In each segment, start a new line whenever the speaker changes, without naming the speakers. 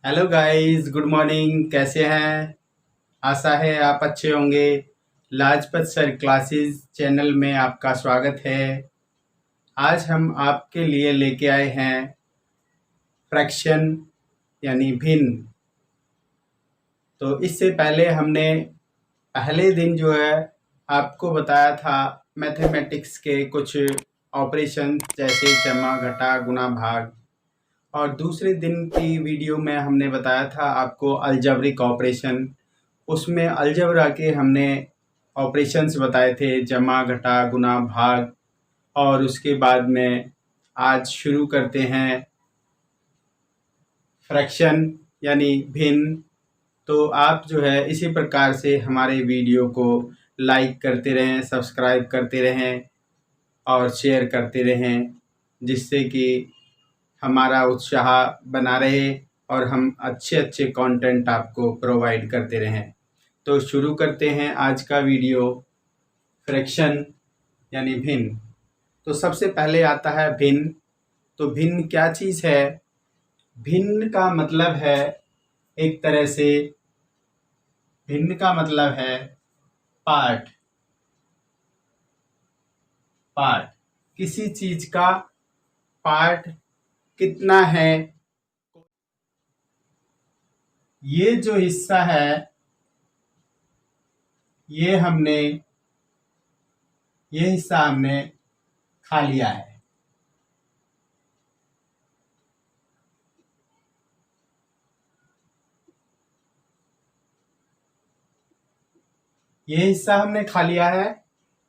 Hello guys, good morning. कैसे हैं? आशा है आप अच्छे होंगे। लाजपत सर क्लासेस चैनल में आपका स्वागत है। आज हम आपके लिए लेके आए हैं फ्रैक्शन यानी भिन्न। तो इससे पहले हमने पहले दिन जो है आपको बताया था मैथमेटिक्स के कुछ ऑपरेशन जैसे जमा घटा गुणा भाग। और दूसरे दिन की वीडियो में हमने बताया था आपको अलजेब्रिक ऑपरेशन। उसमें अलजेब्रा के हमने ऑपरेशंस बताए थे, जमा घटा गुणा भाग। और उसके बाद में आज शुरू करते हैं फ्रैक्शन यानी भिन्न। तो आप जो है इसी प्रकार से हमारे वीडियो को लाइक करते रहें, सब्सक्राइब करते रहें और शेयर करते रहें, जिससे कि हमारा उत्साह बना रहे और हम अच्छे अच्छे कंटेंट आपको प्रोवाइड करते रहें। तो शुरू करते हैं आज का वीडियो फ्रैक्शन यानी भिन्न। तो सबसे पहले आता है भिन्न। तो भिन्न क्या चीज़ है? भिन्न का मतलब है एक तरह से, भिन्न का मतलब है पार्ट। पार्ट किसी चीज का पार्ट कितना है। ये जो हिस्सा है ये हिस्सा हमने खा लिया है। ये हिस्सा हमने खा लिया है।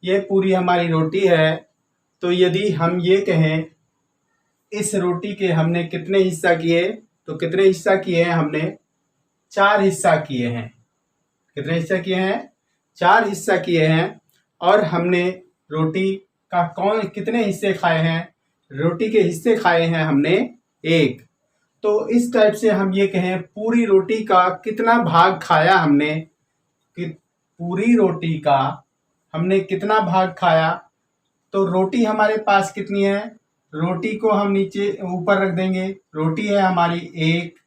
ये पूरी हमारी रोटी है। तो यदि हम ये कहें इस रोटी के हमने कितने हिस्सा किए, तो कितने हिस्सा किए हैं हमने? 4 हिस्सा किए हैं। कितने हिस्सा किए हैं? 4 हिस्सा किए हैं। और हमने रोटी का कितने हिस्से खाए हैं? रोटी के हिस्से खाए हैं हमने 1। तो इस टाइप से हम ये कहें पूरी रोटी का कितना भाग खाया हमने, कि पूरी रोटी का हमने कितना भाग खाया। तो रोटी हमारे पास कितनी है? रोटी को हम नीचे ऊपर रख देंगे। रोटी है हमारी 1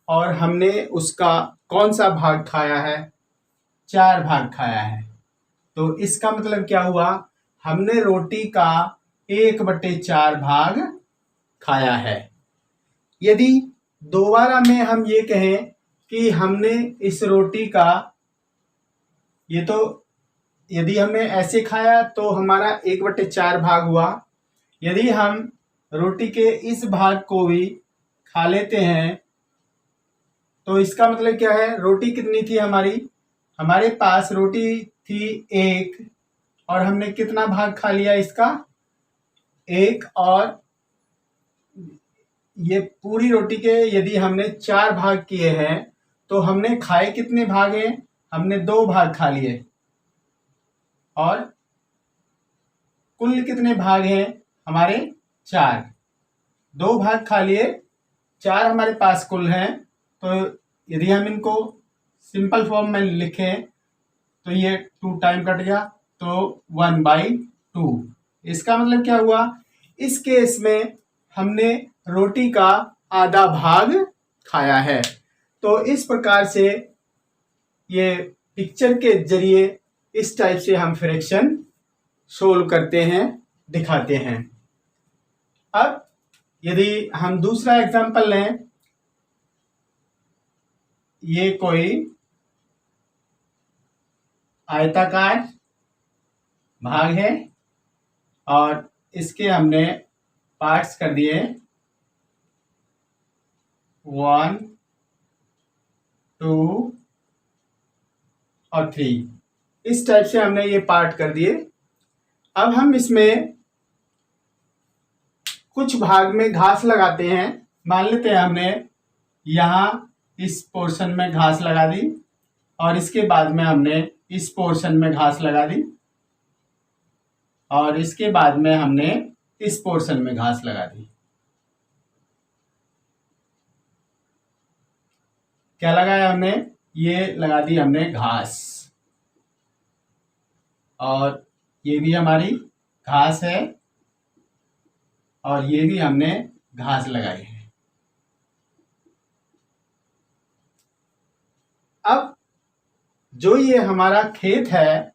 और हमने उसका कौन सा भाग खाया है? 4 भाग खाया है। तो इसका मतलब क्या हुआ? हमने रोटी का 1/4 भाग खाया है। यदि दोबारा में हम ये कहें कि हमने इस रोटी का, ये तो यदि हमने ऐसे खाया तो हमारा 1/4 भाग हुआ। यदि हम रोटी के इस भाग को भी खा लेते हैं तो इसका मतलब क्या है? रोटी कितनी थी हमारी? हमारे पास रोटी थी 1 और हमने कितना भाग खा लिया इसका? 1। और ये पूरी रोटी के यदि हमने 4 भाग किए हैं तो हमने खाए कितने भाग हैं? हमने 2 भाग खा लिए। और कुल कितने भाग हैं हमारे? 4। 2 भाग खा लिए, 4 हमारे पास कुल हैं। तो यदि हम इनको सिंपल फॉर्म में लिखें तो ये 2 टाइम कट गया, तो 1/2। इसका मतलब क्या हुआ? इस केस में हमने रोटी का आधा भाग खाया है। तो इस प्रकार से ये पिक्चर के जरिए इस टाइप से हम फ्रैक्शन सोल्व करते हैं, दिखाते हैं। अब यदि हम दूसरा एग्जांपल लें, ये कोई आयताकार भाग है और इसके हमने पार्ट्स कर दिए 1, 2 और 3। इस टाइप से हमने ये पार्ट कर दिए। अब हम इसमें कुछ भाग में घास लगाते हैं। मान लेते हैं हमने यहाँ इस पोर्शन में घास लगा दी और इसके बाद में हमने इस पोर्शन में घास लगा दी और इसके बाद में हमने इस पोर्शन में घास लगा दी। क्या लगाया हमने? ये लगा दी हमने घास। और ये भी हमारी घास है और ये भी हमने घास लगाई है। अब जो ये हमारा खेत है,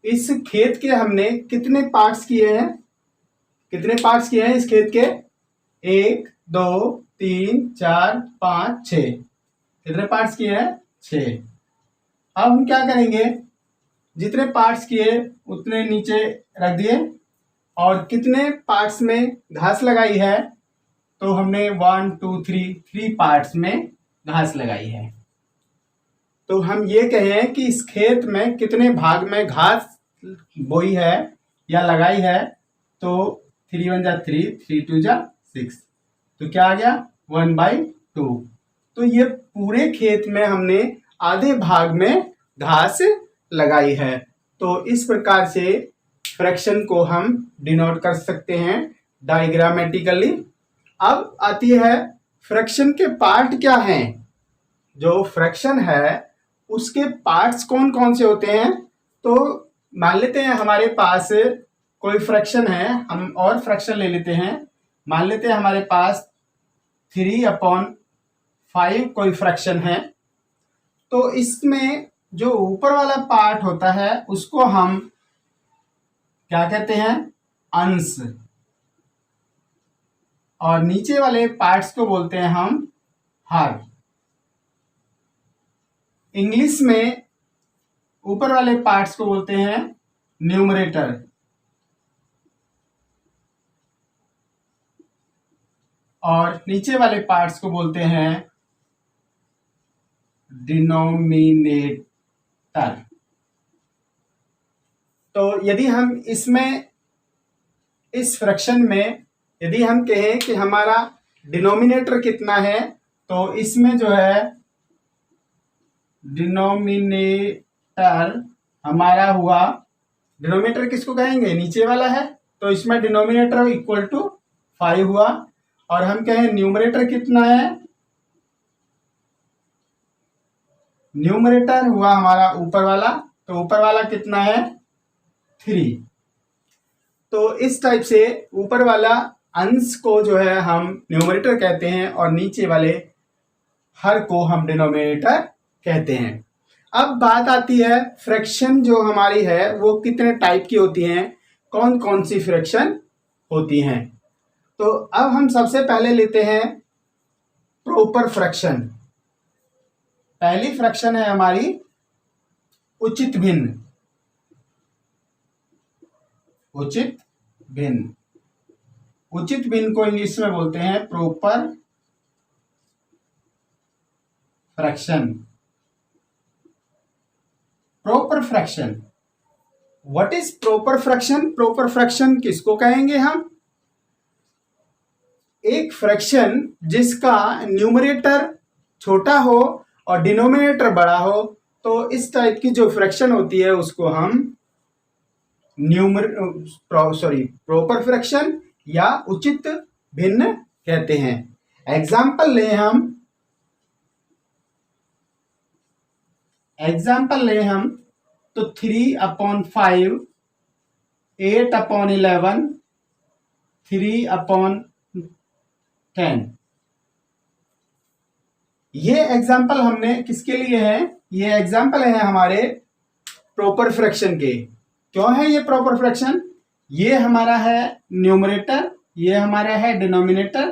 इस खेत के हमने कितने पार्ट्स किए हैं? कितने पार्ट्स किए हैं इस खेत के? 1 2 3 4 5 6। कितने पार्ट्स किए हैं? 6। अब हम क्या करेंगे, जितने पार्ट्स किए उतने नीचे रख दिए, और कितने पार्ट्स में घास लगाई है? तो हमने 1 2 3 पार्ट्स में घास लगाई है। तो हम ये कहें कि इस खेत में कितने भाग में घास बोई है या लगाई है? तो 3 1 जा 3, 3 2 जा 6। तो क्या आ गया? 1/2। तो ये पूरे खेत में हमने आधे भाग में घास लगाई है। तो इस प्रकार से फ्रैक्शन को हम डिनोट कर सकते हैं डायग्रामेटिकली। अब आती है फ्रैक्शन के पार्ट क्या हैं? जो फ्रैक्शन है उसके पार्ट्स कौन कौन से होते हैं? तो मान लेते हैं हमारे पास कोई फ्रैक्शन है, हम और फ्रैक्शन ले लेते हैं। मान लेते हैं हमारे पास 3/5 कोई फ्रैक्शन है। तो इसमें जो ऊपर वाला पार्ट होता है उसको हम क्या कहते हैं? अंश। और नीचे वाले पार्ट्स को बोलते हैं हम हर। इंग्लिश में ऊपर वाले पार्ट्स को बोलते हैं न्यूमरेटर, और नीचे वाले पार्ट्स को बोलते हैं डिनोमिनेटर। तो यदि हम इसमें इस फ्रैक्शन में यदि हम कहें कि हमारा डिनोमिनेटर कितना है, तो इसमें जो है डिनोमिनेटर हमारा हुआ, डिनोमिनेटर किसको कहेंगे? नीचे वाला है, तो इसमें डिनोमिनेटर इक्वल टू 5 हुआ। और हम कहें न्यूमरेटर कितना है? न्यूमरेटर हुआ हमारा ऊपर वाला, तो ऊपर वाला कितना है? 3। तो इस टाइप से ऊपर वाला अंश को जो है हम न्यूमरेटर कहते हैं, और नीचे वाले हर को हम डिनोमिनेटर कहते हैं। अब बात आती है फ्रैक्शन जो हमारी है वो कितने टाइप की होती हैं, कौन कौन सी फ्रैक्शन होती हैं। तो अब हम सबसे पहले लेते हैं प्रॉपर फ्रैक्शन। पहली फ्रैक्शन है हमारी उचित भिन्न। उचित भिन्न, उचित भिन्न को इंग्लिश में बोलते हैं proper fraction. Proper fraction, what is proper fraction? Proper fraction किसको कहेंगे हम? एक फ्रैक्शन जिसका न्यूमरेटर छोटा हो और डिनोमिनेटर बड़ा हो, तो इस टाइप की जो फ्रैक्शन होती है उसको हम प्रॉपर फ्रैक्शन या उचित भिन्न कहते हैं। एग्जाम्पल लें हम तो 3/5, 8/11, 3/10। ये एग्जाम्पल हमने किसके लिए है? ये एग्जाम्पल है हमारे प्रॉपर फ्रैक्शन के। क्यों है ये प्रॉपर फ्रैक्शन? ये हमारा है न्यूमरेटर, ये हमारा है डिनोमिनेटर।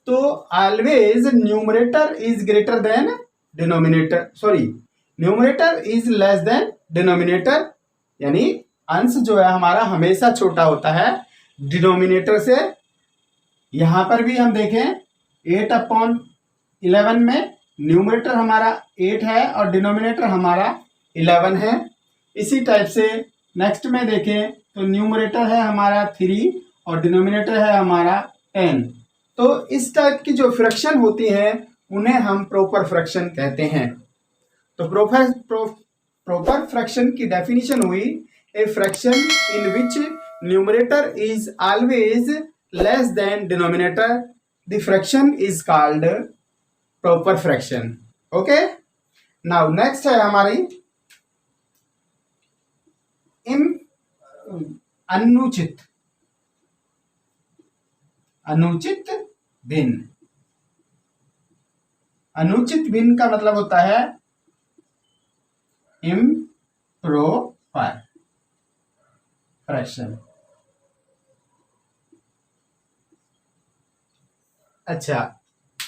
तो always numerator is greater than denominator, sorry numerator is less than denominator, यानी अंश जो है हमारा हमेशा छोटा होता है डिनोमिनेटर से। यहां पर भी हम देखें 8/11 में न्यूमरेटर हमारा 8 है और डिनोमिनेटर हमारा 11 है। इसी टाइप से नेक्स्ट में देखें तो न्यूमरेटर है हमारा 3 और डिनोमिनेटर है हमारा 10। तो इस टाइप की जो फ्रैक्शन होती हैं उन्हें हम प्रॉपर फ्रैक्शन कहते हैं। तो प्रॉपर फ्रैक्शन की डेफिनेशन हुई, a fraction in which numerator is always less than denominator, the fraction is called proper fraction. Okay, now next है हमारी अनुचित भिन्न। अनुचित भिन्न का मतलब होता है इम्प्रॉपर फ्रैक्शन। अच्छा,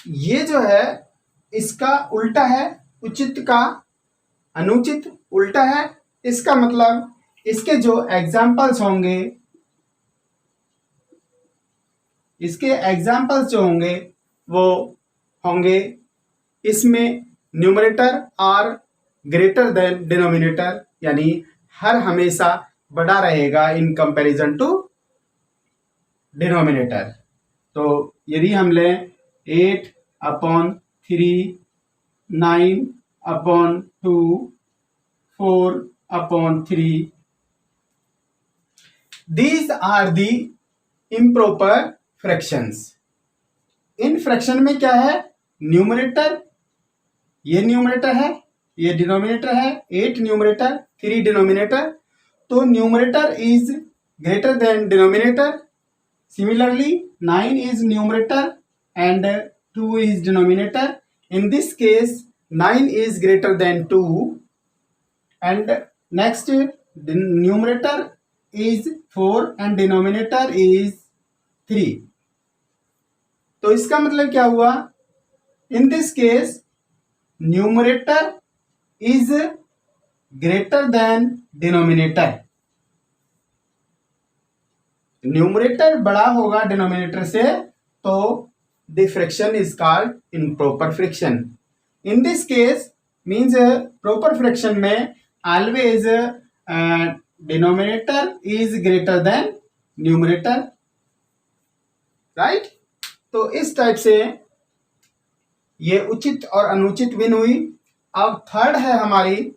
ये जो है इसका उल्टा है, उचित का अनुचित उल्टा है। इसका मतलब इसके जो एग्जाम्पल्स होंगे, इसके एग्जाम्पल्स जो होंगे वो होंगे, इसमें numerator are greater than denominator, यानी हर हमेशा बड़ा रहेगा इन कंपैरिजन टू डिनोमिनेटर। तो यदि हम लें 8/3, 9/2, 4/3, these are the improper fractions। In fraction में क्या है, न्यूमरेटर, ये न्यूमरेटर है, ये डिनोमिनेटर है, 8 न्यूमरेटर 3 डिनोमिनेटर, तो numerator is greater than denominator. Similarly, 9 is numerator and 2 is denominator. In this case, 9 is greater than 2, and next numerator is 4 and denominator is 3. तो इसका मतलब क्या हुआ, in this case numerator is greater than denominator। Numerator बड़ा होगा denominator से, तो the fraction is called improper fraction. In this case means proper fraction में always denominator is greater than numerator, right. तो इस टाइप से ये उचित और अनुचित भिन्न हुई। अब थर्ड है हमारी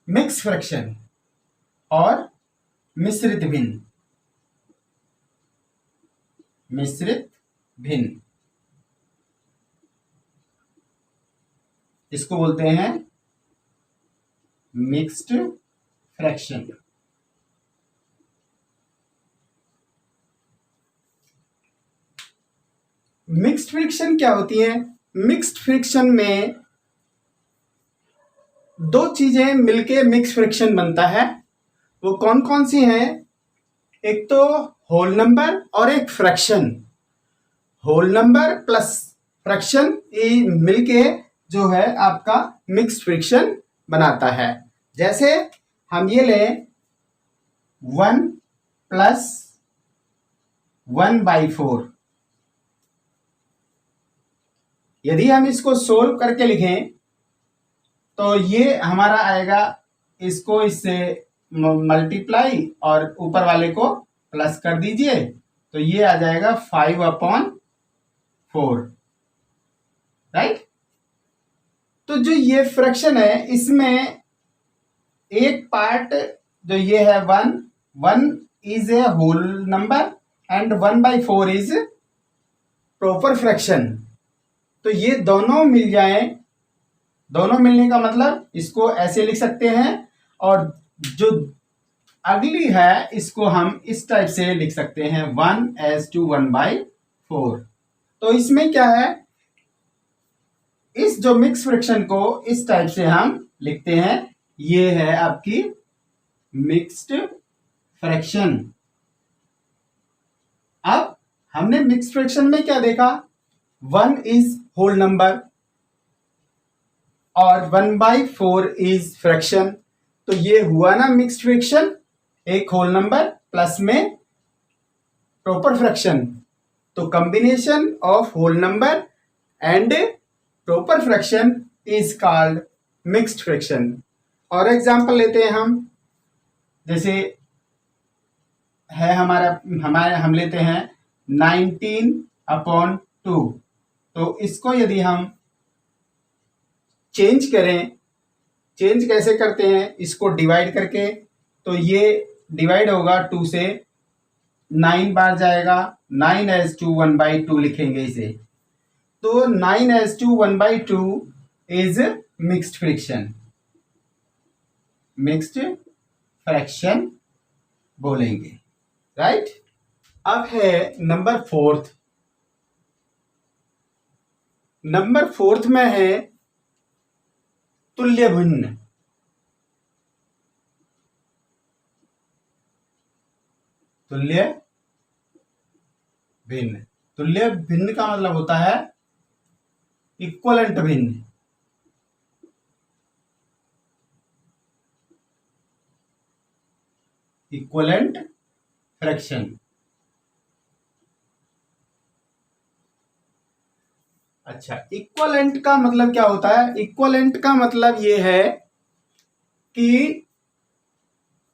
मिक्स फ्रैक्शन और मिश्रित भिन्न। मिश्रित भिन्न इसको बोलते हैं मिक्स्ड फ्रैक्शन। मिक्स्ड फ्रैक्शन क्या होती है, मिक्स्ड फ्रैक्शन में दो चीजें मिलके मिक्स फ्रैक्शन बनता है। वो कौन कौन सी हैं, एक तो होल नंबर और एक fraction. Whole number plus fraction ये मिलके जो है आपका मिक्स्ड फ्रैक्शन बनाता है। जैसे हम ये लें 1 + 1/4, यदि हम इसको सोल्व करके लिखें तो ये हमारा आएगा, इसको इससे मल्टीप्लाई और ऊपर वाले को प्लस कर दीजिए, तो ये आ जाएगा 5/4, राइट। तो जो ये फ्रैक्शन है इसमें एक पार्ट जो ये है 1 is a whole number and 1/4 is proper fraction. तो ये दोनों मिल जाए, दोनों मिलने का मतलब इसको ऐसे लिख सकते हैं, और जो अगली है इसको हम इस टाइप से लिख सकते हैं 1 = 1/4। तो इसमें क्या है, इस जो मिक्स फ्रैक्शन को इस टाइप से हम लिखते हैं, ये है आपकी मिक्स्ड फ्रैक्शन। अब हमने मिक्स फ्रैक्शन में क्या देखा, 1 इज होल नंबर और 1/4 इज फ्रैक्शन। तो ये हुआ ना मिक्स्ड फ्रैक्शन, एक होल नंबर प्लस में प्रॉपर फ्रैक्शन। तो combination of whole number and proper fraction is called mixed fraction. और एग्जांपल लेते हैं हम, जैसे है हम लेते हैं 19/2। तो इसको यदि हम चेंज करें, चेंज कैसे करते हैं, इसको डिवाइड करके, तो ये डिवाइड होगा 2 से, 9 बार जाएगा, 9 = 1/2 लिखेंगे इसे। तो 9 = 1/2 is mixed fraction, mixed fraction बोलेंगे, राइट। अब है नंबर 4। नंबर 4 में है तुल्य भिन्न, तुल्य भिन्न। तुल्य भिन्न का मतलब होता है इक्वलेंट भिन्न। Equivalent fraction. अच्छा, इक्वलेंट का मतलब क्या होता है? इक्वलेंट का मतलब ये है कि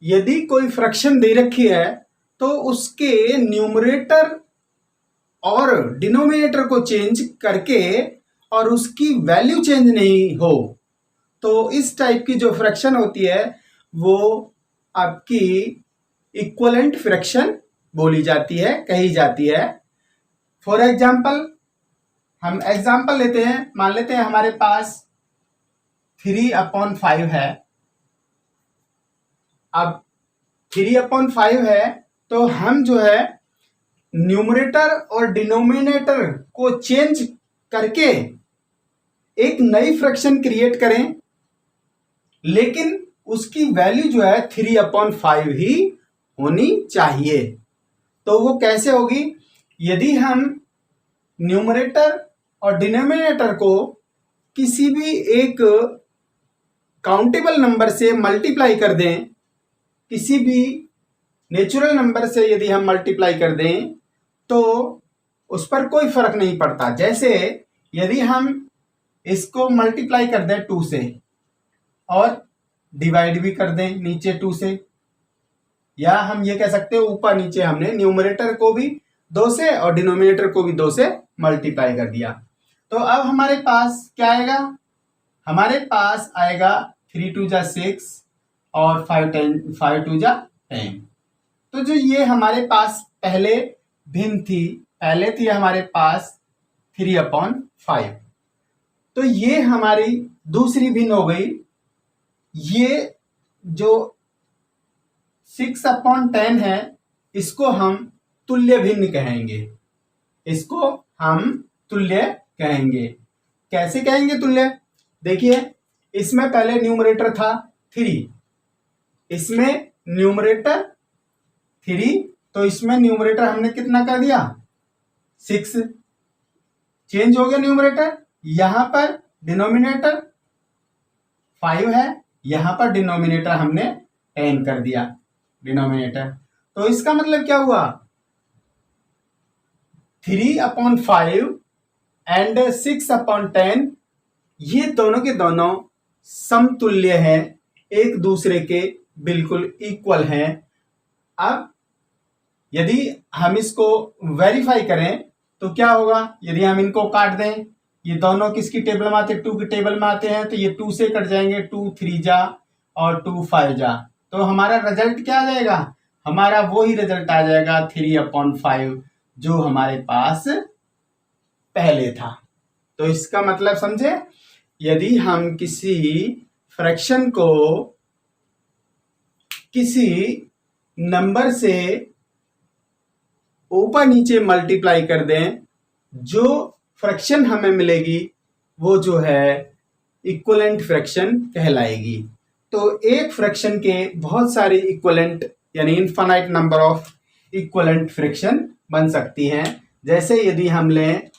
यदि कोई फ्रैक्शन दे रखी है तो उसके न्यूमरेटर और डिनोमिनेटर को चेंज करके और उसकी वैल्यू चेंज नहीं हो, तो इस टाइप की जो फ्रैक्शन होती है वो आपकी इक्वलेंट फ्रैक्शन बोली जाती है, कही जाती है। फॉर एग्जाम्पल, हम एग्जाम्पल लेते हैं, मान लेते हैं हमारे पास 3/5 है। अब 3/5 है तो हम जो है न्यूमरेटर और डिनोमिनेटर को चेंज करके एक नई फ्रैक्शन क्रिएट करें, लेकिन उसकी वैल्यू जो है 3/5 ही होनी चाहिए। तो वो कैसे होगी? यदि हम न्यूमरेटर और डिनोमिनेटर को किसी भी एक काउंटेबल नंबर से मल्टीप्लाई कर दें, किसी भी नेचुरल नंबर से यदि हम मल्टीप्लाई कर दें तो उस पर कोई फर्क नहीं पड़ता। जैसे यदि हम इसको मल्टीप्लाई कर दें 2 से और डिवाइड भी कर दें नीचे 2 से, या हम ये कह सकते हैं ऊपर नीचे हमने न्यूमरेटर को भी 2 से और डिनोमिनेटर को भी 2 से मल्टीप्लाई कर दिया, तो अब हमारे पास क्या आएगा? हमारे पास आएगा 3 2 जा 6 और 5 2 जा 10। तो जो ये हमारे पास पहले भिन्न थी, पहले थी हमारे पास 3/5, तो ये हमारी दूसरी भिन्न हो गई। ये जो 6/10 है इसको हम तुल्य भिन्न कहेंगे, इसको हम तुल्य कहेंगे। कैसे कहेंगे तुल्य? देखिए, इसमें पहले न्यूमरेटर था 3, इसमें न्यूमरेटर 3, तो इसमें न्यूमरेटर हमने कितना कर दिया? 6। चेंज हो गया न्यूमरेटर। यहां पर डिनोमिनेटर 5 है, यहां पर डिनोमिनेटर हमने 10 कर दिया डिनोमिनेटर। तो इसका मतलब क्या हुआ? 3/5 एंड 6/10 ये दोनों के दोनों समतुल्य हैं, एक दूसरे के बिल्कुल इक्वल हैं। अब यदि हम इसको वेरीफाई करें तो क्या होगा? यदि हम इनको काट दें, ये दोनों किसकी टेबल में आते हैं? 2 की टेबल में आते हैं, तो ये 2 से कट जाएंगे, 2 3 जा और 2 5 जा, तो हमारा रिजल्ट क्या आ जाएगा? हमारा वो ही रिजल्ट आ जाएगा 3/5 जो हमारे पास पहले था। तो इसका मतलब समझे, यदि हम किसी फ्रैक्शन को किसी नंबर से ऊपर नीचे मल्टीप्लाई कर दें, जो फ्रैक्शन हमें मिलेगी वो जो है इक्वलेंट फ्रैक्शन कहलाएगी। तो एक फ्रैक्शन के बहुत सारे इक्वलेंट यानी infinite number of equivalent fraction बन सकती हैं। जैसे यदि हम लें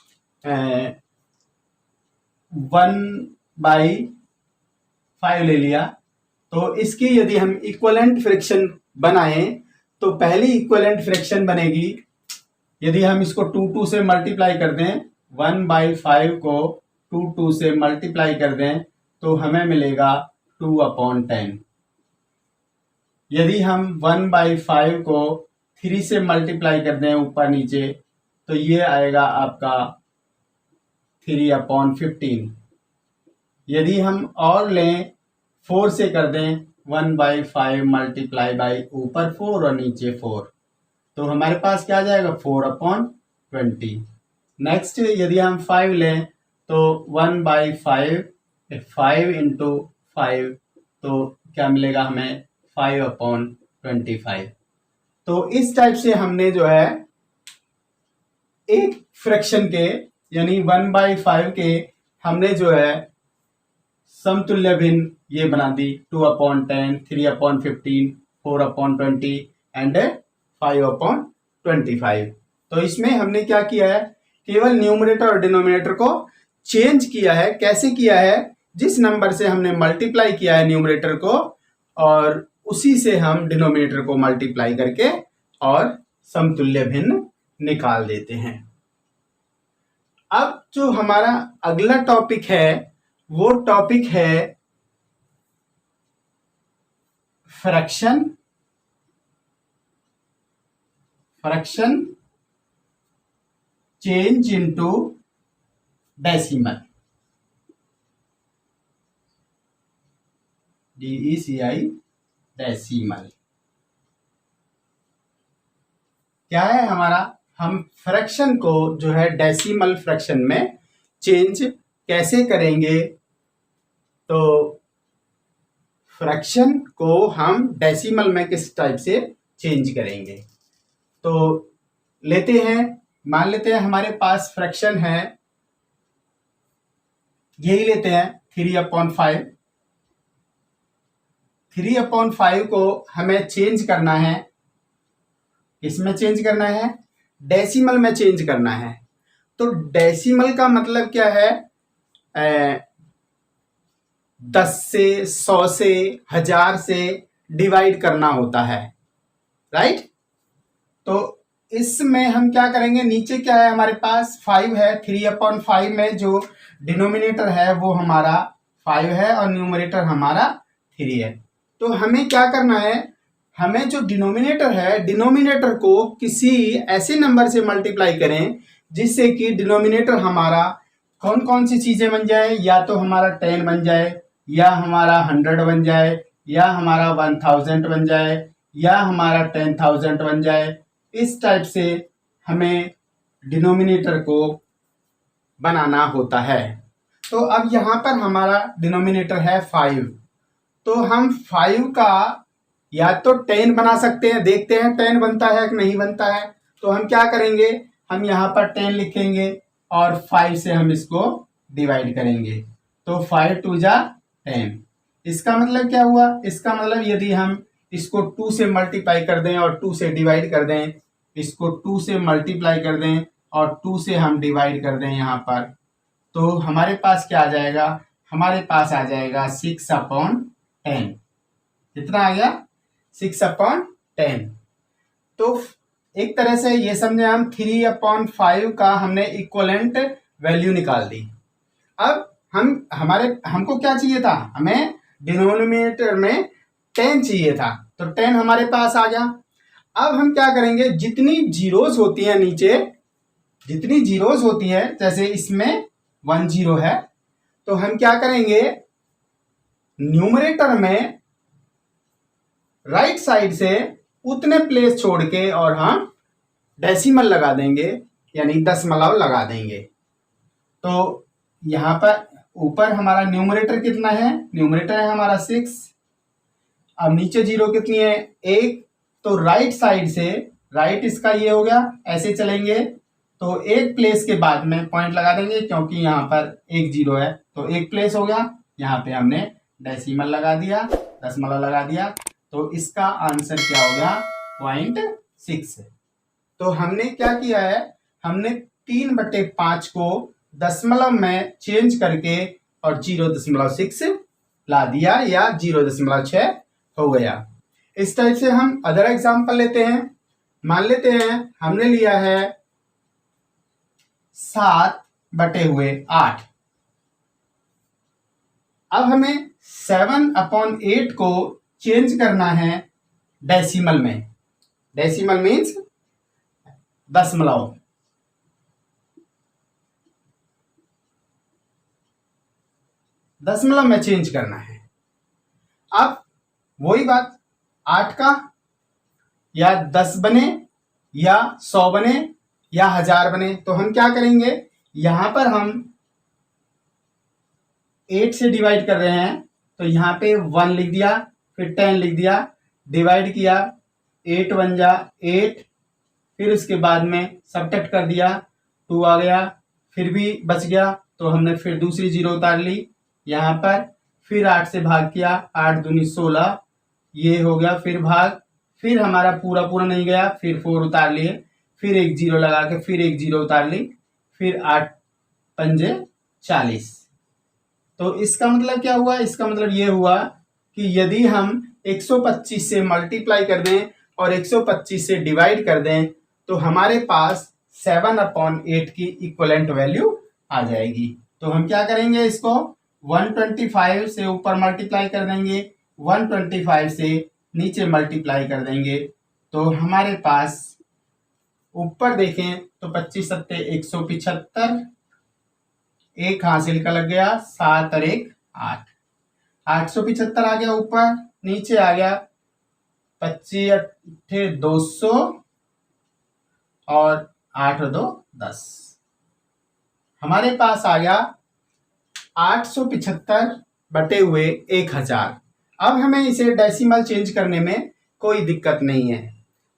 1/5 ले लिया, तो इसकी यदि हम इक्वलेंट फ्रैक्शन बनाएं तो पहली इक्वलेंट फ्रैक्शन बनेगी, यदि हम इसको 2 से मल्टीप्लाई कर दें, 1/5 को 2 से मल्टीप्लाई कर दें तो हमें मिलेगा 2/10। यदि हम 1/5 को 3 से मल्टीप्लाई कर दें ऊपर नीचे, तो ये आएगा आपका 3/15। यदि हम और लें 4 से कर दें, 1/5 मल्टीप्लाई बाई ऊपर 4 और नीचे 4, तो हमारे पास क्या आ जाएगा? 4/20। नेक्स्ट यदि हम 5 लें तो 1/5, 5 इंटू 5, तो क्या मिलेगा हमें? 5/25। तो इस टाइप से हमने जो है एक फ्रैक्शन के यानी 1/5 के हमने जो है समतुल्य भिन्न ये बना दी 2/10, 3/15, 4/20 एंड 5/25। तो इसमें हमने क्या किया है, केवल न्यूमरेटर और डिनोमिनेटर को चेंज किया है। कैसे किया है, जिस नंबर से हमने मल्टीप्लाई किया है न्यूमरेटर को, और उसी से हम डिनोमिनेटर को मल्टीप्लाई करके और समतुल्य भिन्न निकाल देते हैं। अब जो हमारा अगला टॉपिक है वो टॉपिक है fraction change into decimal, DECI decimal. क्या है हमारा, हम फ्रैक्शन को जो है डेसिमल फ्रैक्शन में चेंज कैसे करेंगे। तो फ्रैक्शन को हम डेसिमल में किस टाइप से चेंज करेंगे, तो लेते हैं, मान लेते हैं हमारे पास फ्रैक्शन है, यही लेते हैं 3/5। 3/5 को हमें चेंज करना है, इसमें चेंज करना है, डेसिमल में चेंज करना है। तो डेसिमल का मतलब क्या है, 10 से, 100 से, 1000 से डिवाइड करना होता है, राइट। तो इसमें हम क्या करेंगे, नीचे क्या है हमारे पास 5 है, 3/5 में जो डिनोमिनेटर है वो हमारा 5 है और न्यूमरेटर हमारा 3 है। तो हमें क्या करना है, हमें जो डिनोमिनेटर है, डिनोमिनेटर को किसी ऐसे नंबर से मल्टीप्लाई करें जिससे कि डिनोमिनेटर हमारा कौन कौन सी चीजें बन जाए, या तो हमारा 10 बन जाए, या हमारा 100 बन जाए, या हमारा 1000 बन जाए, या हमारा 10,000 बन जाए। इस टाइप से हमें डिनोमिनेटर को बनाना होता है। तो अब यहाँ पर हमारा डिनोमिनेटर है 5, तो हम 5 का या तो 10 बना सकते हैं, देखते हैं 10 बनता है कि नहीं बनता है। तो हम क्या करेंगे, हम यहाँ पर 10 लिखेंगे और 5 से हम इसको डिवाइड करेंगे, तो 5 2 जा 10। इसका मतलब क्या हुआ, इसका मतलब यदि हम इसको 2 से मल्टीप्लाई कर दें और 2 से डिवाइड कर दें, इसको 2 से मल्टीप्लाई कर दें और 2 से हम डिवाइड कर दें यहाँ पर, तो हमारे पास क्या आ जाएगा, हमारे पास आ जाएगा 6/10। कितना आ गया, 6/10। तो एक तरह से ये समझे हम 3/5 का हमने इक्वलेंट वैल्यू निकाल दी। अब हमको क्या चाहिए था, हमें डिनोमिनेटर में 10 चाहिए था, तो 10 हमारे पास आ गया। अब हम क्या करेंगे, जितनी जीरोस होती हैं नीचे, जितनी जीरोस होती हैं, जैसे इसमें 1 0 है, तो हम क्या करेंगे, न्यूमरेटर में राइट साइड से उतने प्लेस छोड़ के और हम डेसिमल लगा देंगे, यानी दशमलव लगा देंगे। तो यहाँ पर ऊपर हमारा न्यूमरेटर कितना है, न्यूमरेटर है हमारा 6, अब नीचे जीरो कितनी है, 1। तो राइट साइड से, राइट इसका ये हो गया, ऐसे चलेंगे तो एक प्लेस के बाद में पॉइंट लगा देंगे, क्योंकि यहाँ पर 1 0 है, तो एक प्लेस हो गया, यहाँ पे हमने डेसिमल लगा दिया, दशमलव लगा दिया, तो इसका आंसर क्या हो गया, 0.6। तो हमने क्या किया है, हमने 3/5 को दशमलव में चेंज करके और 0.6 ला दिया, या 0.6 हो गया। इस टाइप से हम अदर एग्जांपल लेते हैं। मान लेते हैं हमने लिया है 7/8। अब हमें 7/8 को चेंज करना है डेसिमल में। डेसिमल मीन्स दशमलव। दशमलव में चेंज करना है। अब वही बात, 8 का या 10 बने, या 100 बने, या 1000 बने, तो हम क्या करेंगे, यहां पर हम 8 से डिवाइड कर रहे हैं, तो यहाँ पे 1 लिख दिया, फिर 10 लिख दिया, डिवाइड किया, 8 1 जा 8, फिर उसके बाद में सबट्रैक्ट कर दिया, 2 आ गया, फिर भी बच गया, तो हमने फिर दूसरी जीरो उतार ली यहाँ पर, फिर 8 से भाग किया, 8 दूनी 16, ये हो गया, फिर भाग, फिर हमारा पूरा पूरा नहीं गया, फिर 4 उतार लिए, फिर एक जीरो लगा के फिर एक जीरो उतार ली, फिर 8 पंजे 40। तो इसका मतलब क्या हुआ? इसका मतलब ये हुआ कि यदि हम 125 से मल्टीप्लाई कर दें और 125 से डिवाइड कर दें तो हमारे पास 7/8 की इक्वलेंट वैल्यू आ जाएगी। तो हम क्या करेंगे? इसको 125 से ऊपर मल्टीप्लाई कर देंगे, 125 से नीचे मल्टीप्लाई कर देंगे, तो हमारे पास ऊपर देखें तो 25 सत्ते 175, एक हासिल का लग गया, 7 और 1 8, 875 आ गया ऊपर, नीचे आ गया 25 अट्ठे 200 और 8 और 2 10। हमारे पास आ गया 875 बटे हुए 1000। अब हमें इसे डेसिमल चेंज करने में कोई दिक्कत नहीं है।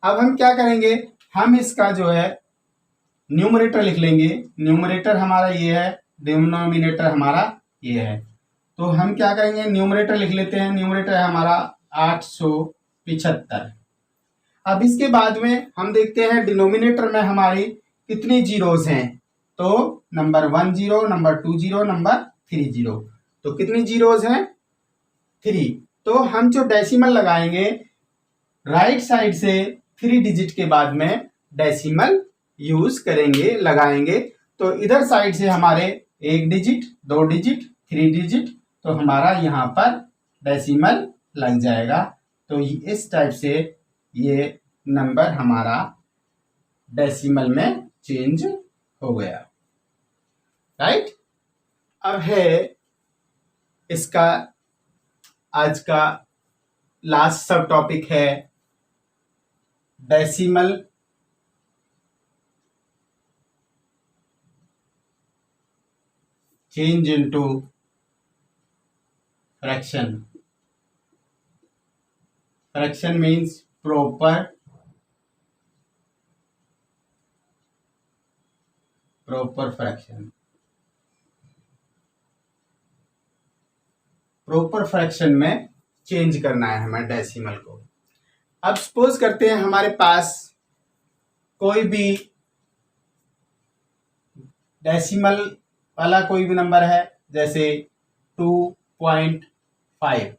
अब हम क्या करेंगे? हम इसका जो है न्यूमरेटर लिख लेंगे। न्यूमरेटर हमारा ये है, डिनोमिनेटर हमारा ये है। तो हम क्या करेंगे? न्यूमरेटर लिख लेते हैं। न्यूमरेटर है हमारा 875। अब इसके बाद में हम देखते हैं डिनोमिनेटर में हमारी कितनी जीरोस हैं। तो नंबर 1 0, नंबर 2 0, नंबर 3 0। तो कितनी जीरोस हैं? 3। तो हम जो डेसिमल लगाएंगे राइट साइड से 3 डिजिट के बाद में डेसिमल यूज करेंगे, लगाएंगे। तो इधर साइड से हमारे 1 डिजिट, 2 डिजिट, 3 डिजिट, तो हमारा यहाँ पर डेसिमल लग जाएगा। तो इस टाइप से ये नंबर हमारा डेसिमल में चेंज हो गया, राइट। अब है इसका आज का लास्ट सब टॉपिक है decimal change into fraction. Fraction means proper fraction. Proper fraction में चेंज करना है हमें डेसिमल को। अब सपोज करते हैं हमारे पास कोई भी डेसिमल वाला कोई भी नंबर है, जैसे 2.5।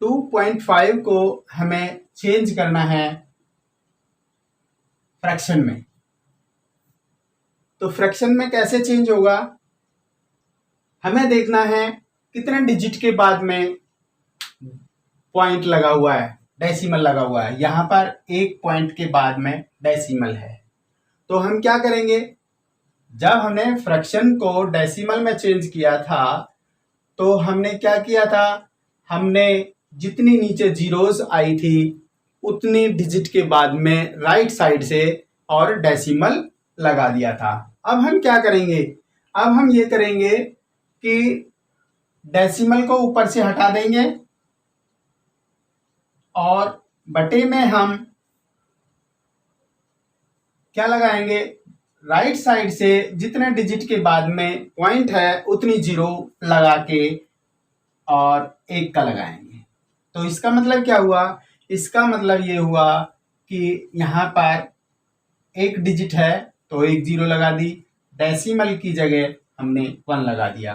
2.5 को हमें चेंज करना है फ्रैक्शन में। तो फ्रैक्शन में कैसे चेंज होगा? हमें देखना है कितने डिजिट के बाद में पॉइंट लगा हुआ है, डेसिमल लगा हुआ है। यहां पर एक पॉइंट के बाद में डेसिमल है। तो हम क्या करेंगे? जब हमने फ्रैक्शन को डेसिमल में चेंज किया था तो हमने क्या किया था? हमने जितनी नीचे जीरोस आई थी उतनी डिजिट के बाद में राइट साइड से और डेसिमल लगा दिया था। अब हम क्या करेंगे? अब हम ये करेंगे कि डेसिमल को ऊपर से हटा देंगे और बटे में हम क्या लगाएंगे? राइट साइड से जितने डिजिट के बाद में पॉइंट है उतनी जीरो लगा के और एक का लगाएंगे। तो इसका मतलब क्या हुआ? इसका मतलब ये हुआ कि यहाँ पर एक डिजिट है तो एक जीरो लगा दी, डेसिमल की जगह हमने 1 लगा दिया।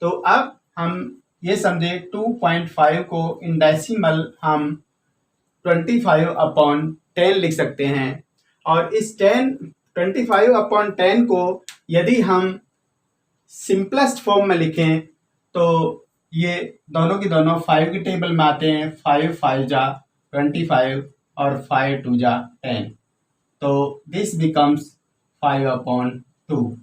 तो अब हम ये समझे 2.5 को इन डेसिमल हम 25/10 लिख सकते हैं। और इस 25/10 को यदि हम सिंपलेस्ट फॉर्म में लिखें तो ये दोनों की दोनों 5 के टेबल में आते हैं। 5 5 जा 25 और 5 2 जा 10। तो दिस बिकम्स 5/2।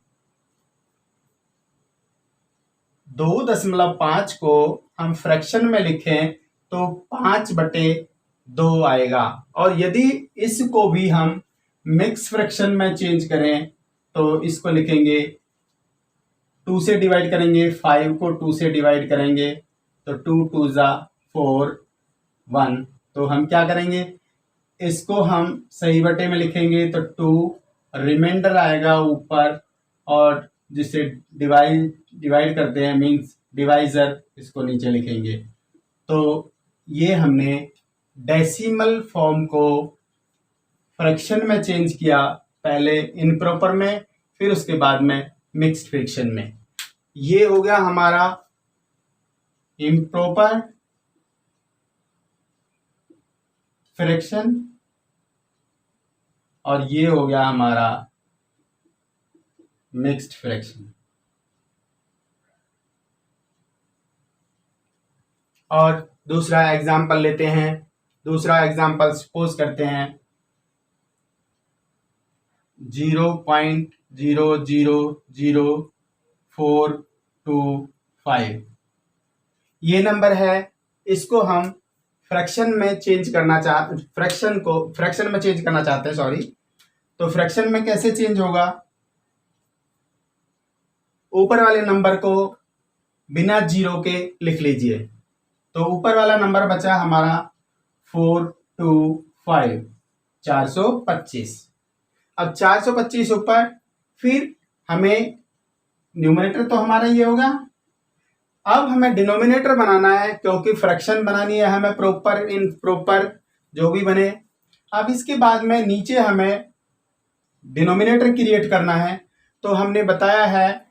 2.5 को हम फ्रैक्शन में लिखें तो 5/2 आएगा। और यदि इसको भी हम मिक्स फ्रैक्शन में चेंज करें तो इसको लिखेंगे 2 से डिवाइड करेंगे, 5 को 2 से डिवाइड करेंगे तो 2 2 जा 4 1। तो हम क्या करेंगे? इसको हम सही बटे में लिखेंगे तो 2 रिमाइंडर आएगा ऊपर और जिससे डिवाइड करते हैं, मीन्स डिवाइजर, इसको नीचे लिखेंगे। तो ये हमने डेसिमल फॉर्म को फ्रैक्शन में चेंज किया, पहले इनप्रॉपर में, फिर उसके बाद में मिक्स्ड फ्रैक्शन में। ये हो गया हमारा इम्प्रॉपर फ्रैक्शन और ये हो गया हमारा मिक्स्ड फ्रैक्शन। और दूसरा एग्जांपल लेते हैं। दूसरा एग्जांपल सपोज करते हैं 0.000425। ये नंबर है, इसको हम फ्रैक्शन में चेंज करना फ्रैक्शन में चेंज करना चाहते हैं, सॉरी। तो फ्रैक्शन में कैसे चेंज होगा? ऊपर वाले नंबर को बिना जीरो के लिख लीजिए। तो ऊपर वाला नंबर बचा हमारा 425, 425। अब 425 ऊपर, फिर हमें न्यूमरेटर तो हमारा ये होगा। अब हमें डिनोमिनेटर बनाना है, क्योंकि फ्रैक्शन बनानी है हमें प्रॉपर इनप्रॉपर जो भी बने। अब इसके बाद में नीचे हमें डिनोमिनेटर क्रिएट करना है। तो हमने बताया है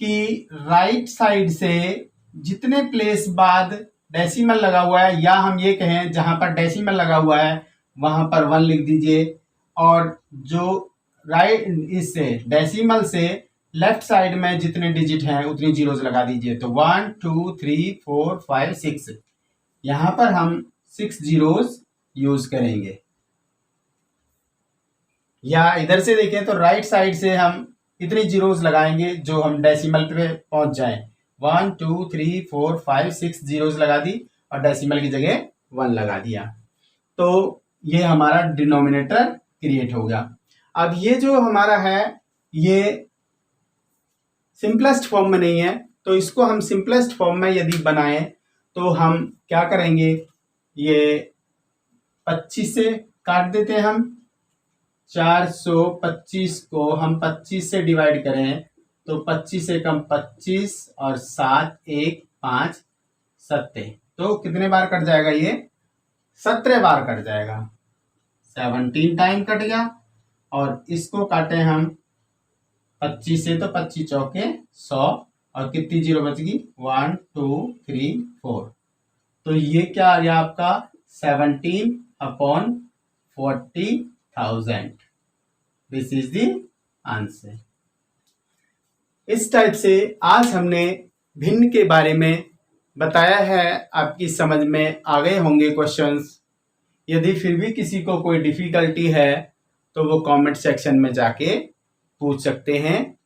कि राइट साइड से जितने प्लेस बाद डेसिमल लगा हुआ है, या हम ये कहें जहां पर डेसिमल लगा हुआ है वहां पर 1 लिख दीजिए, और जो राइट इससे डेसिमल से लेफ्ट साइड में जितने डिजिट हैं उतनी जीरोस लगा दीजिए। तो 1 2 3 4 5 6, यहां पर हम 6 जीरोस यूज करेंगे। या इधर से देखें तो राइट साइड से हम इतनी जीरोस लगाएंगे जो हम डेसिमल पे पहुंच जाएं। 1 2 3 4 5 6 जीरोस लगा दी और डेसिमल की जगह 1 लगा दिया। तो ये हमारा डिनोमिनेटर क्रिएट हो गया। अब ये जो हमारा है ये सिंपलेस्ट फॉर्म में नहीं है, तो इसको हम सिंपलेस्ट फॉर्म में यदि बनाएं तो हम क्या करेंगे, ये 25 से काट देते हैं हम। 425 को हम 25 से डिवाइड करें तो 25 से कम 25 और 7 1 5 7, तो कितने बार कट जाएगा? ये 17 बार कट जाएगा। 17 टाइम कट गया। और इसको काटे हम 25 से तो 25 चौके 100, और कितनी जीरो बच गई? 1 2 3 4। तो ये क्या आ गया आपका? 17/40,000। This is the answer. इस टाइप से आज हमने भिन्न के बारे में बताया है। आपकी समझ में आ गए होंगे क्वेश्चंस। यदि फिर भी किसी को कोई डिफिकल्टी है तो वो कमेंट सेक्शन में जाके पूछ सकते हैं।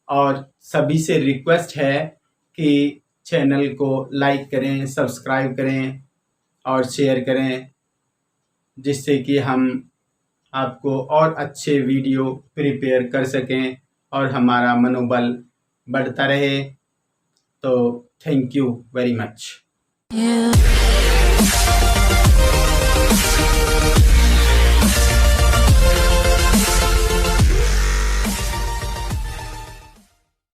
और सभी से रिक्वेस्ट है कि चैनल को लाइक करें, सब्सक्राइब करें और शेयर करें, जिससे कि हम आपको और अच्छे वीडियो प्रिपेयर कर सकें और हमारा मनोबल बढ़ता रहे। तो थैंक यू वेरी मच।